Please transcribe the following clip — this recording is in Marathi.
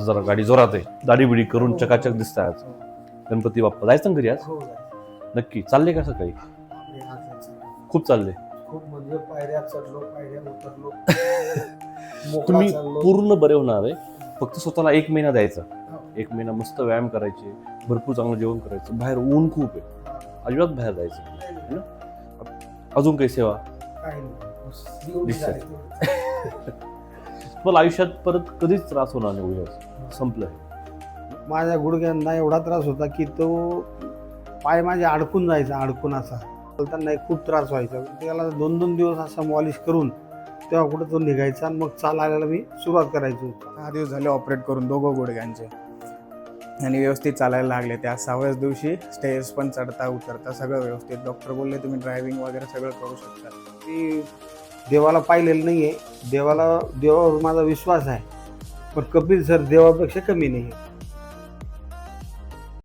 जरा गाडी जोरात आहे, दाढी बिडी करून चकाचक दिसत आज. गणपती बाप्पा जायचं ना घरी आज? नक्की. चालले का सकाळी? खूप चालले. खूप म्हणजे पायऱ्या चढलो, पायऱ्या उतरलो. तुम्ही पूर्ण बरे होणार आहे. फक्त स्वतःला 1 महिना द्यायचा. 1 महिना मस्त व्यायाम करायचे, भरपूर चांगलं जेवण करायचं. बाहेर ऊन खूप आहे, अजिबात बाहेर जायचं ना. अजून काही सेवा दिसत तुम्हाला आयुष्यात परत कधीच त्रास होणार नाही. उद्या संपलंय. माझ्या गुडघ्यांना एवढा त्रास होता की तो पाय माझे अडकून जायचा, अडकून असा चालताना खूप त्रास व्हायचा. त्याला 2-2 दिवस असा मॉलिश करून तेव्हा कुठं तो निघायचा आणि मग चालायला मी सुरुवात करायचो. 6 दिवस झाले ऑपरेट करून दोघं गुडघ्यांचे, आणि व्यवस्थित चालायला लागले. त्या 6व्याच दिवशी स्टेज पण चढता उतरता सगळं व्यवस्थित. डॉक्टर बोलले तुम्ही ड्रायव्हिंग वगैरे सगळं करू शकता. मी देवाला पाहिलेलं नाही आहे, देवावर माझा विश्वास आहे, पण कपिल सर देवापेक्षा कमी नाही आहे.